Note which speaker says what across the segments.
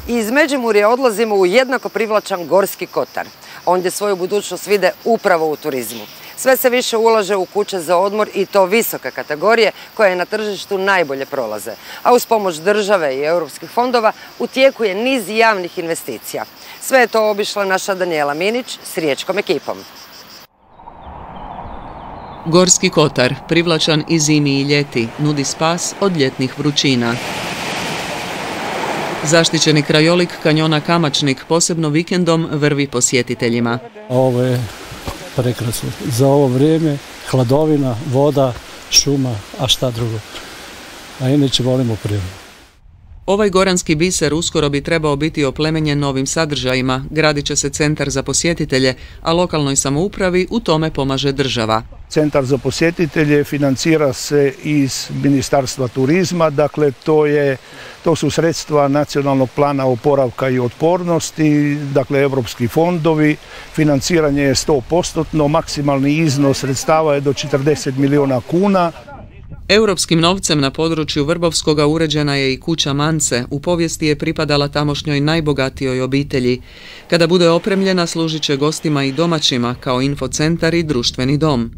Speaker 1: Iz Međimurja odlazimo u jednako privlačan Gorski Kotar. Ondje svoju budućnost vide upravo u turizmu. Sve se više ulaže u kuće za odmor i to visoke kategorije koje na tržištu najbolje prolaze. A uz pomoć države i europskih fondova u tijeku je niz javnih investicija. Sve je to obišla naša Danijela Minić s riječkom ekipom.
Speaker 2: Gorski Kotar, privlačan i zimi i ljeti, nudi spas od ljetnih vrućina. Zaštićeni krajolik kanjona Kamačnik posebno vikendom vrvi posjetiteljima.
Speaker 3: Ovo je prekrasno. Za ovo vrijeme hladovina, voda, šuma, a šta drugo. A inače volimo prirodu.
Speaker 2: Ovaj goranski biser uskoro bi trebao biti oplemenjen novim sadržajima, gradit će se centar za posjetitelje, a lokalnoj samoupravi u tome pomaže država.
Speaker 4: Centar za posjetitelje financira se iz Ministarstva turizma, dakle to su sredstva Nacionalnog plana oporavka i otpornosti, dakle evropski fondovi, financiranje je 100%, maksimalni iznos sredstava je do 40 milijuna kuna.
Speaker 2: Europskim novcem na području Vrbovskoga uređena je i kuća Mance, u povijesti je pripadala tamošnjoj najbogatijoj obitelji. Kada bude opremljena služit će gostima i domaćima kao infocentar i društveni dom.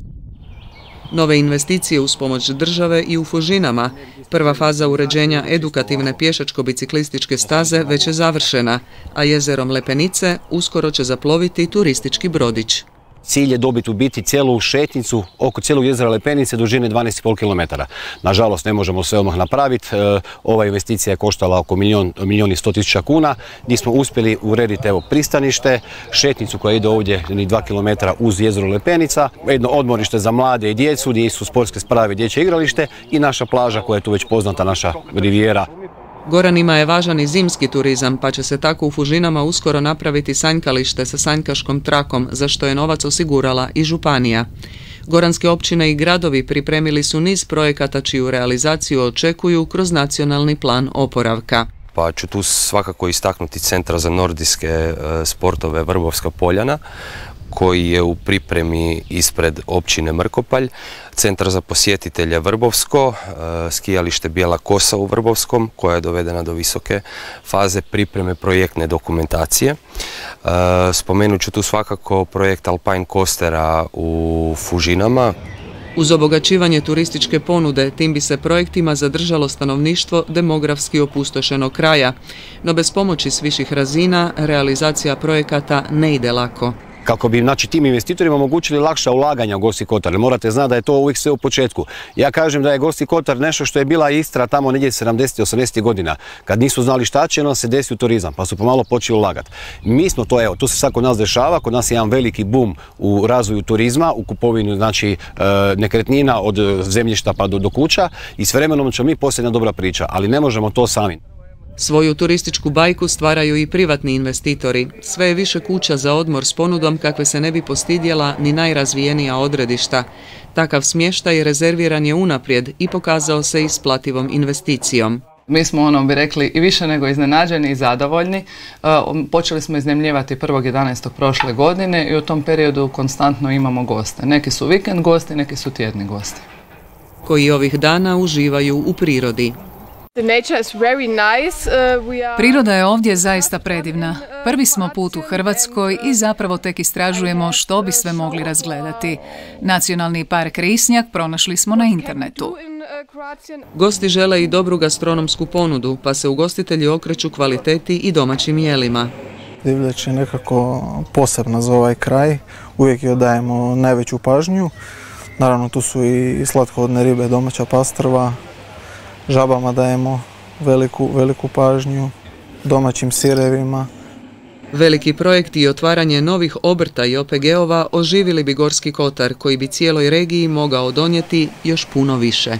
Speaker 2: Nove investicije uz pomoć države i u Fužinama. Prva faza uređenja edukativne pješačko-biciklističke staze već je završena, a jezerom Lepenice uskoro će zaploviti turistički brodić.
Speaker 5: Cilj je dobiti u biti cijelu šetnicu oko cijelog jezera Lepenice dužine 12,5 km. Nažalost, ne možemo sve odmah napraviti. Ova investicija je koštala oko milijun i 100 tisuća kuna, gdje smo uspjeli urediti pristanište, šetnicu koja ide ovdje 2 km uz jezero Lepenica, jedno odmorište za mlade i djecu, gdje su sportske sprave, dječje igralište i naša plaža koja je tu već poznata, naša rivijera.
Speaker 2: Goranima je važan i zimski turizam, pa će se tako u Fužinama uskoro napraviti sanjkalište sa sanjkaškom trakom, za što je novac osigurala i županija. Goranske općine i gradovi pripremili su niz projekata čiju realizaciju očekuju kroz nacionalni plan oporavka.
Speaker 6: Pa ću tu svakako istaknuti Centar za nordijske sportove Vrbovska Poljana, koji je u pripremi ispred općine Mrkopalj, Centar za posjetitelje Vrbovsko, skijalište Bijela Kosa u Vrbovskom, koja je dovedena do visoke faze pripreme projektne dokumentacije. Spomenut ću tu svakako projekt Alpine Coastera u Fužinama.
Speaker 2: Uz obogaćivanje turističke ponude, tim bi se projektima zadržalo stanovništvo demografski opustošenog kraja, no bez pomoći s viših razina realizacija projekata ne ide lako.
Speaker 5: Kako bi tim investitorima omogućili lakša ulaganja u Gorski Kotar. Morate znati da je to uvijek sve u početku. Ja kažem da je Gorski Kotar nešto što je bila Istra tamo negdje 70. 80. godina. Kad nisu znali šta će, onda se desi u turizam, pa su pomalo počeli ulagati. Mi smo to, to se sad kod nas dešava, kod nas je jedan veliki boom u razvoju turizma, u kupovinu nekretnina od zemljišta pa do kuća i s vremenom će mi poslije jedna dobra priča, ali ne možemo to sami.
Speaker 2: Svoju turističku bajku stvaraju i privatni investitori. Sve je više kuća za odmor s ponudom kakve se ne bi postidjela ni najrazvijenija odredišta. Takav smještaj rezerviran je unaprijed i pokazao se isplativom investicijom.
Speaker 7: Mi smo, bi rekli, i više nego iznenađeni i zadovoljni. Počeli smo iznajmljivati 1.11. prošle godine i u tom periodu konstantno imamo goste. Neki su vikend gosti, neki su tjedni gosti.
Speaker 2: Koji ovih dana uživaju u prirodi.
Speaker 8: Priroda je ovdje zaista predivna. Prvi smo put u Hrvatskoj i zapravo tek istražujemo što bi sve mogli razgledati. Nacionalni park Risnjak pronašli smo na internetu.
Speaker 2: Gosti žele i dobru gastronomsku ponudu, pa se ugostitelji okreću kvaliteti i domaćim jelima.
Speaker 9: Divljač je nekako posebna za ovaj kraj. Uvijek joj dajemo najveću pažnju. Naravno, tu su i slatkovodne ribe, domaća pastrva. Žabama dajemo veliku pažnju, domaćim sirevima.
Speaker 2: Veliki projekt i otvaranje novih obrta i OPG-ova oživili bi Gorski Kotar, koji bi cijeloj regiji mogao donijeti još puno više.